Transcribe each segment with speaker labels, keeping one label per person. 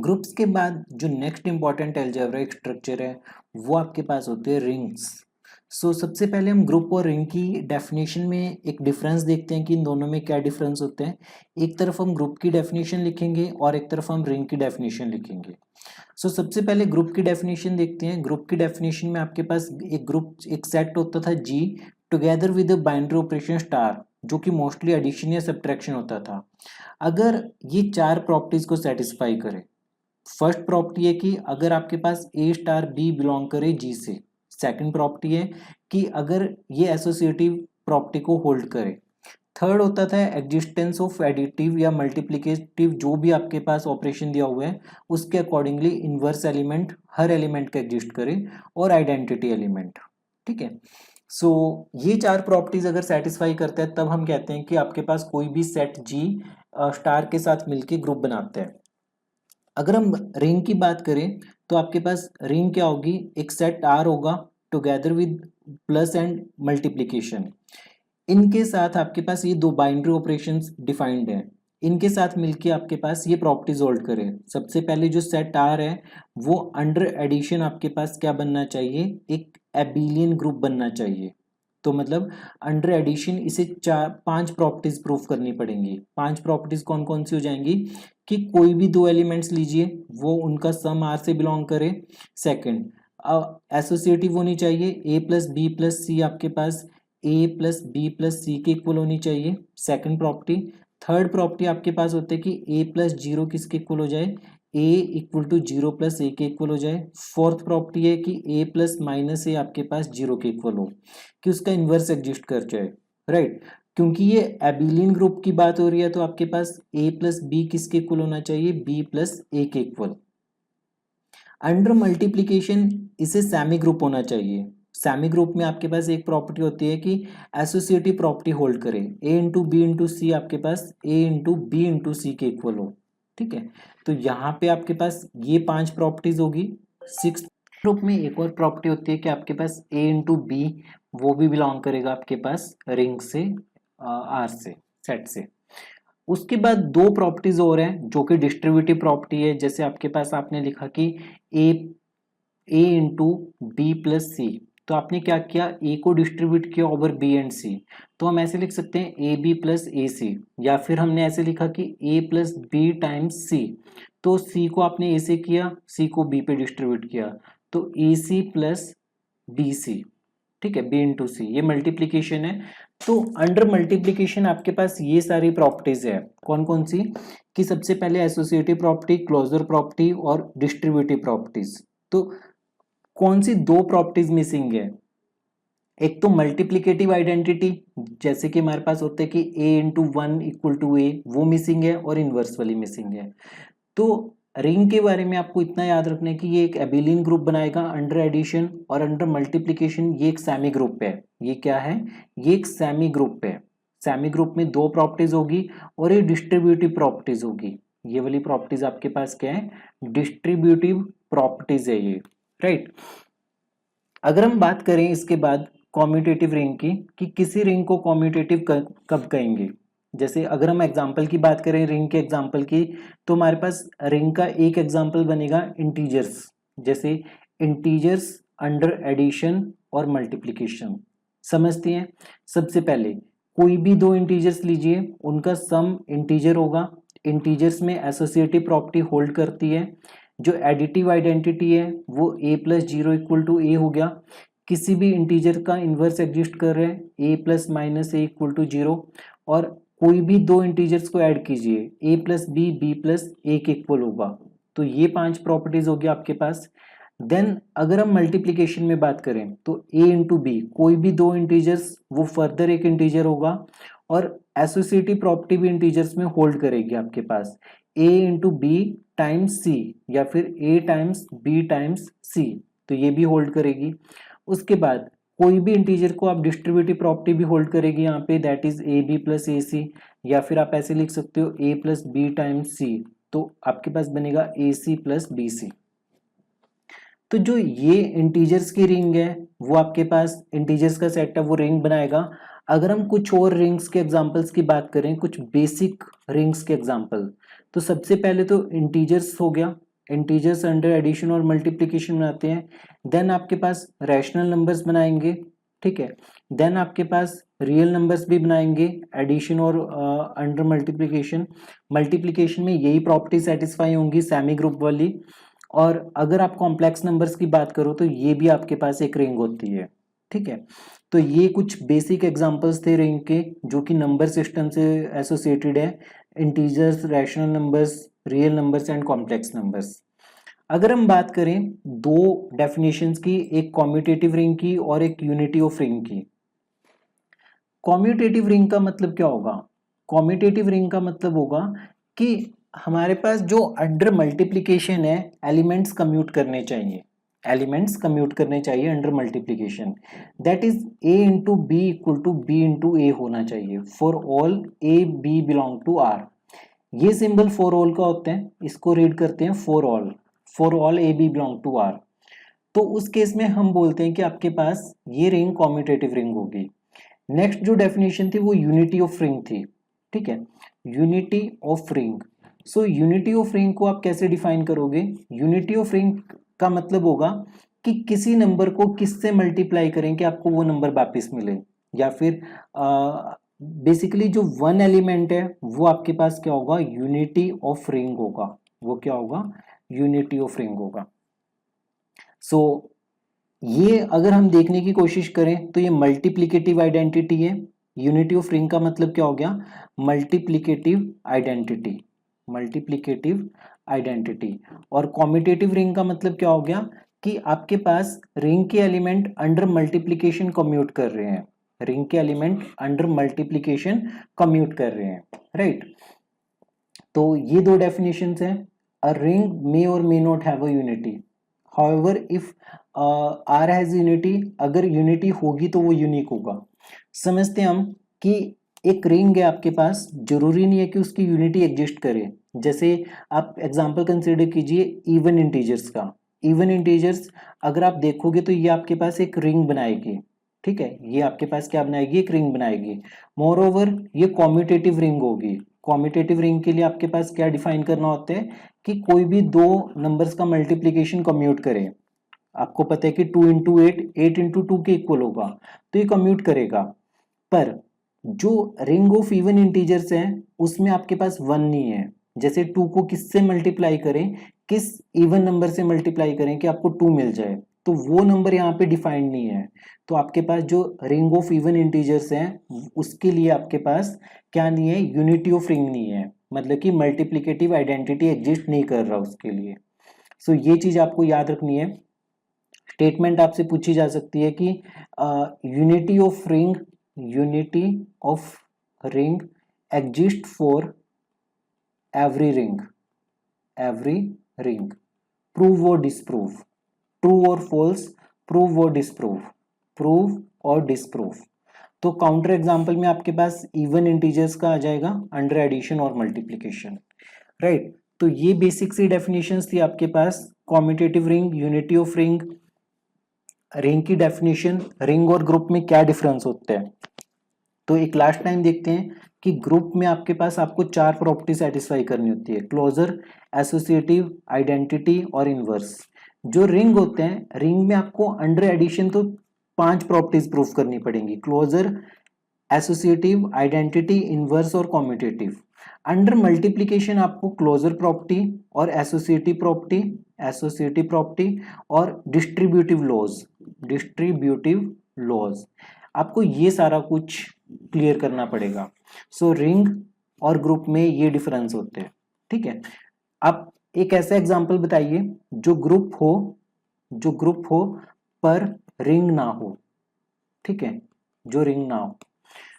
Speaker 1: Groups के बाद जो नेक्स्ट इंपॉर्टेंट अलजेब्रिक स्ट्रक्चर है वो आपके पास होते हैं रिंग्स। सबसे पहले हम ग्रुप और रिंग की डेफिनेशन में एक डिफरेंस देखते हैं कि इन दोनों में क्या डिफरेंस होते हैं। एक तरफ हम ग्रुप की डेफिनेशन लिखेंगे और एक तरफ हम रिंग की डेफिनेशन लिखेंगे। सबसे पहले ग्रुप की डेफिनेशन देखते हैं। ग्रुप की डेफिनेशन में आपके पास एक सेट होता था G together with binary operation star, जो कि मोस्टली एडिशन या सब्ट्रैक्शन होता था। अगर ये चार प्रॉपर्टीज को सेटिस्फाई करे, फर्स्ट प्रॉपर्टी है कि अगर आपके पास ए स्टार बी बिलोंग करे जी से। सेकंड प्रॉपर्टी है कि अगर ये एसोसिएटिव प्रॉपर्टी को होल्ड करे। थर्ड होता था एग्जिस्टेंस ऑफ एडिटिव या मल्टीप्लिकेटिव, जो भी आपके पास ऑपरेशन दिया हुआ है उसके अकॉर्डिंगली इनवर्स एलिमेंट हर एलिमेंट का एग्जिस्ट करे, और आइडेंटिटी एलिमेंट। ठीक है, ये चार प्रॉपर्टीज अगर सेटिस्फाई करते हैं तब हम कहते हैं कि आपके पास कोई भी सेट जी स्टार के साथ मिलके ग्रुप बनाते हैं। अगर हम रिंग की बात करें तो आपके पास रिंग क्या होगी, एक सेट आर होगा together with plus and multiplication. इनके साथ आपके पास ये दो बाइनरी ऑपरेशंस डिफाइंड है, इनके साथ मिलके आपके पास ये प्रॉपर्टीज होल्ड करें। सबसे पहले जो सेट आर है वो अंडर एडिशन आपके पास क्या बनना चाहिए, एक एबिलियन ग्रुप बनना चाहिए। तो मतलब अंडर एडिशन इसे पांच प्रॉपर्टीज प्रूफ करनी पड़ेंगी। पांच प्रॉपर्टीज कौन कौन सी हो जाएंगी कि कोई भी दो एलिमेंट्स लीजिए वो उनका सम आर से बिलोंग करे। सेकंड, एसोसिएटिव होनी चाहिए, ए प्लस बी प्लस सी आपके पास ए प्लस बी प्लस सी के इक्वल होनी चाहिए, सेकंड प्रॉपर्टी। थर्ड प्रॉपर्टी आपके पास होते हैं कि ए प्लस जीरो किसके इक्वल हो जाए, ए equal to zero plus a के इक्वल हो जाए। फोर्थ प्रॉपर्टी है कि ए प्लस माइनस ए आपके पास जीरो के इक्वल हो, कि उसका इन्वर्स एग्जिस्ट कर जाए। राइट, क्योंकि ये एबिलियन ग्रुप की बात हो रही है तो आपके पास ए प्लस बी किसके इक्वल होना चाहिए, बी प्लस ए के इक्वल। अंडर मल्टीप्लिकेशन इसे सेमी ग्रुप होना चाहिए। सेमी ग्रुप में आपके पास एक प्रॉपर्टी होती है कि एसोसिएटिव प्रॉपर्टी होल्ड करे, ए इंटू बी इंटू सी आपके पास ए इंटू बी इंटू सी के इक्वल हो। ठीक है, तो यहाँ पे आपके पास ये पांच प्रॉपर्टीज होगी। सिक्स ग्रुप में एक और प्रॉपर्टी होती है कि आपके पास ए इंटू बी वो भी बिलोंग करेगा आपके पास रिंग से, आर से, सेट से। उसके बाद दो प्रॉपर्टीज और हैं जो कि डिस्ट्रीब्यूटिव प्रॉपर्टी है। जैसे आपके पास आपने लिखा कि ए इंटू बी प्लस सी, तो आपने क्या किया, ए को डिस्ट्रीब्यूट किया ओवर बी एंड सी, तो हम ऐसे लिख सकते हैं ए बी प्लस ए सी। या फिर हमने ऐसे लिखा कि ए प्लस बी टाइम्स सी, तो सी को आपने ए से किया, सी को बी पे डिस्ट्रीब्यूट किया, तो ए सी प्लस बी सी। ठीक है, बी इंटू सी, ये मल्टीप्लीकेशन है। तो अंडर मल्टीप्लीकेशन आपके पास ये सारी प्रॉपर्टीज है। कौन कौन सी, कि सबसे पहले एसोसिएटिव प्रॉपर्टी, क्लोजर प्रॉपर्टी और डिस्ट्रीब्यूटिव प्रॉपर्टीज। तो कौन सी दो प्रॉपर्टीज मिसिंग है, एक तो मल्टीप्लिकेटिव आइडेंटिटी, जैसे कि हमारे पास होते हैं कि ए इंटू वन इक्वल टू ए, वो मिसिंग है, और इनवर्स वाली मिसिंग है। तो रिंग के बारे में आपको इतना याद रखना है कि ये एक एबिलियन ग्रुप बनाएगा अंडर एडिशन, और अंडर मल्टीप्लिकेशन ये एक सेमी ग्रुप है। ये क्या है, ये एक सेमी ग्रुप है। सेमी ग्रुप में दो प्रॉपर्टीज होगी और ये डिस्ट्रीब्यूटिव प्रॉपर्टीज होगी। ये वाली प्रॉपर्टीज आपके पास क्या है, डिस्ट्रीब्यूटिव प्रॉपर्टीज है ये। राइट, अगर हम बात करें इसके बाद कॉम्यूटेटिव रिंग की, कि किसी रिंग को कॉम्यूटेटिव कब कहेंगे। जैसे अगर हम एग्जांपल की बात करें रिंग के एग्जांपल की, तो हमारे पास रिंग का एक एग्जांपल बनेगा इंटीजर्स। जैसे इंटीजर्स अंडर एडिशन और मल्टीप्लिकेशन समझते हैं। सबसे पहले कोई भी दो इंटीजर्स लीजिए, उनका सम इंटीजर होगा। इंटीजर्स में एसोसिएटिव प्रॉपर्टी होल्ड करती है। जो एडिटिव आइडेंटिटी है वो a plus zero equal to A हो गया। किसी भी इंटीजर का इन्वर्स एग्जिस्ट कर रहे हैं, a plus minus a equal to zero. और कोई भी दो इंटीजर्स को ऐड कीजिए, a plus b b plus a के इक्वल होगा। तो ये पांच प्रॉपर्टीज होगी आपके पास। देन अगर हम मल्टीप्लिकेशन में बात करें तो a इंटू बी, कोई भी दो इंटीजर्स वो फर्दर एक इंटीजर होगा, और एसोसिएटिव प्रॉपर्टी भी इंटीजर्स में होल्ड करेगी आपके पास, a into B times C, या फिर a टाइम्स बी टाइम्स सी, तो ये भी होल्ड करेगी। उसके बाद कोई भी इंटीजर को आप डिस्ट्रीब्यूटिव प्रॉपर्टी भी होल्ड करेगी यहाँ पे, that is a b plus a c, या फिर आप ऐसे लिख सकते हो a प्लस बी टाइम्स सी, तो आपके पास बनेगा ए सी प्लस बी सी। तो जो ये इंटीजर्स की रिंग है वो आपके पास इंटीजर्स का सेट है, वो रिंग बनाएगा। अगर हम कुछ और रिंग्स के एग्जांपल्स की बात करें, कुछ बेसिक रिंग्स के एग्जांपल, तो सबसे पहले तो इंटीजर्स हो गया, इंटीजर्स अंडर एडिशन और मल्टीप्लिकेशन बनाते हैं, देन आपके पास रैशनल नंबर्स बनाएंगे, ठीक है, देन आपके पास रियल नंबर्स भी बनाएंगे एडिशन और अंडर मल्टीप्लिकेशन। मल्टीप्लिकेशन में यही प्रॉपर्टी सेटिस्फाई होंगी सेमी ग्रुप वाली, और अगर आप कॉम्प्लेक्स नंबर्स की बात करो तो ये भी आपके पास एक रिंग होती है, ठीक है। तो ये कुछ बेसिक एग्जांपल्स थे रिंग के जो कि नंबर सिस्टम से एसोसिएटेड है, integers, rational numbers, real numbers and complex numbers. अगर हम बात करें दो डेफिनेशंस की, एक कॉम्यूटेटिव रिंग की और एक यूनिटी ऑफ रिंग की। कॉम्यूटेटिव रिंग का मतलब क्या होगा? कॉम्यूटेटिव रिंग का मतलब होगा कि हमारे पास जो अंडर मल्टीप्लिकेशन है एलिमेंट्स कम्यूट करने चाहिए, एलिमेंट्स कम्यूट करने चाहिए under multiplication, that is a into b equal to b into a होना चाहिए for all a b belong to r। ये सिंबल फॉर ऑल का होता है, इसको रीड करते हैं for all a b belong to r। तो उस केस में हम बोलते हैं कि आपके पास ये रिंग कॉम्यूटेटिव रिंग होगी। नेक्स्ट जो डेफिनेशन थी वो यूनिटी ऑफ रिंग थी, ठीक है, unity of ring. So unity of ring को आप कैसे डिफाइन करोगे? यूनिटी ऑफ रिंग का मतलब होगा कि किसी नंबर को किससे मल्टीप्लाई करें कि आपको वो नंबर वापस मिले, या फिर बेसिकली जो वन एलिमेंट है वो आपके पास क्या होगा? यूनिटी ऑफ रिंग होगा। वो क्या होगा? यूनिटी ऑफ रिंग होगा। सो ये अगर हम देखने की कोशिश करें तो ये मल्टीप्लिकेटिव आइडेंटिटी है। यूनिटी ऑफ रिंग का मतलब क्या हो गया? Multiplicative identity, multiplicative identity. और कॉम्यूटेटिव रिंग का मतलब क्या हो गया? कि आपके पास रिंग के एलिमेंट अंडर मल्टीप्लिकेशन कम्यूट कर रहे हैं, रिंग के एलिमेंट अंडर मल्टीप्लिकेशन कम्यूट कर रहे हैं, राइट। तो ये दो डेफिनेशंस हैं। अ रिंग मे और may not have a unity, however if R has unity, अगर यूनिटी होगी तो वो यूनिक होगा। समझते हैं हम कि एक रिंग है आपके पास, जरूरी नहीं है कि उसकी यूनिटी एग्जिस्ट करे। जैसे आप एग्जांपल कंसीडर कीजिए इवन इंटीजर्स का। इवन इंटीजर्स अगर आप देखोगे तो ये आपके पास एक रिंग बनाएगी, ठीक है, ये आपके पास क्या बनाएगी? एक रिंग बनाएगी। मोर ओवर ये कॉम्यूटेटिव रिंग होगी। कॉम्यूटेटिव रिंग के लिए आपके पास क्या डिफाइन करना होता है कि कोई भी दो नंबर्स का मल्टीप्लिकेशन कम्यूट करे। आपको पता है कि 2 इंटू 8 इंटू 2 के इक्वल होगा, तो ये कम्यूट करेगा। पर जो रिंग ऑफ इवन इंटीजर्स है उसमें आपके पास 1 नहीं है। जैसे 2 को किससे मल्टीप्लाई करें, किस इवन नंबर से मल्टीप्लाई करें कि आपको 2 मिल जाए, तो वो नंबर यहाँ पे डिफाइंड नहीं है। तो आपके पास जो रिंग ऑफ इवन इंटीजर्स हैं उसके लिए आपके पास क्या नहीं है? यूनिटी ऑफ रिंग नहीं है, मतलब कि मल्टीप्लिकेटिव आइडेंटिटी एग्जिस्ट नहीं कर रहा उसके लिए। सो ये चीज आपको याद रखनी है। स्टेटमेंट आपसे पूछी जा सकती है कि unity of ring, unity of ring exist for every ring, every ring, prove और डिसप्रूव, ट्रू और फॉल्स, प्रूव और डिसप्रूव, प्रूव और डिसप्रूव। तो काउंटर एग्जांपल में आपके पास इवन इंटीजर्स का आ जाएगा अंडर एडिशन और मल्टीप्लिकेशन, राइट। तो ये बेसिक सी डेफिनेशंस थी आपके पास, commutative ring, unity of ring, ring की डेफिनेशन, रिंग और ग्रुप में क्या डिफरेंस होता है। तो एक लास्ट टाइम देखते हैं कि ग्रुप में आपके पास आपको 4 प्रॉपर्टी सेटिस्फाई करनी होती है, क्लोजर, एसोसिएटिव, आइडेंटिटी और इनवर्स। जो रिंग होते हैं, रिंग में आपको अंडर एडिशन तो 5 प्रॉपर्टीज प्रूफ करनी पड़ेंगी, क्लोजर, एसोसिएटिव, आइडेंटिटी, इनवर्स और कॉम्यूटेटिव। अंडर मल्टीप्लिकेशन आपको क्लोजर प्रॉपर्टी और एसोसिएटिव प्रॉपर्टी और डिस्ट्रीब्यूटिव लॉज आपको ये सारा कुछ क्लियर करना पड़ेगा। सो रिंग और ग्रुप में ये डिफरेंस होते हैं, ठीक है। आप एक ऐसा एग्जांपल बताइए जो ग्रुप हो पर रिंग ना हो, ठीक है, जो रिंग ना हो।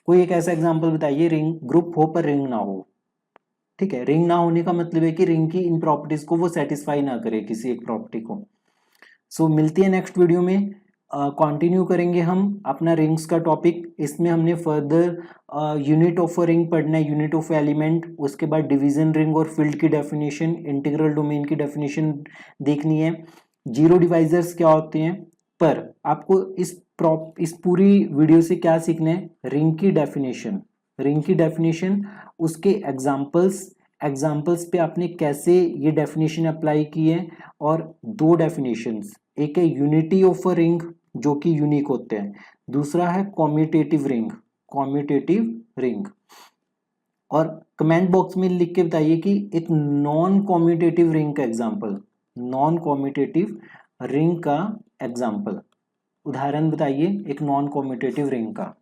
Speaker 1: कोई एक ऐसा एग्जांपल बताइए रिंग ग्रुप हो पर रिंग ना हो, ठीक है। रिंग ना होने का मतलब है कि रिंग की इन प्रॉपर्टीज को वो सेटिस्फाई ना करे, किसी एक प्रॉपर्टी को। सो मिलती है नेक्स्ट वीडियो में, कंटिन्यू करेंगे हम अपना रिंग्स का टॉपिक। इसमें हमने further unit of a ring पढ़ना है, यूनिट ऑफ एलिमेंट, उसके बाद डिवीजन रिंग और फील्ड की डेफिनेशन, इंटीग्रल डोमेन की डेफिनेशन देखनी है, जीरो डिवाइजर्स क्या होते हैं। पर आपको इस पूरी वीडियो से क्या सीखना है? रिंग की डेफिनेशन, उसके एग्जाम्पल्स एग्जाम्पल्स पे आपने कैसे ये डेफिनेशन अप्लाई की है, और दो डेफिनेशंस, एक है यूनिटी ऑफ अ रिंग जो कि यूनिक होते हैं, दूसरा है कॉम्यूटेटिव रिंग, कॉम्यूटेटिव रिंग। और कमेंट बॉक्स में लिख के बताइए कि एक नॉन कॉम्यूटेटिव रिंग का एग्जांपल, नॉन कॉम्यूटेटिव रिंग का एग्जांपल, उदाहरण बताइए एक नॉन कॉम्यूटेटिव रिंग का।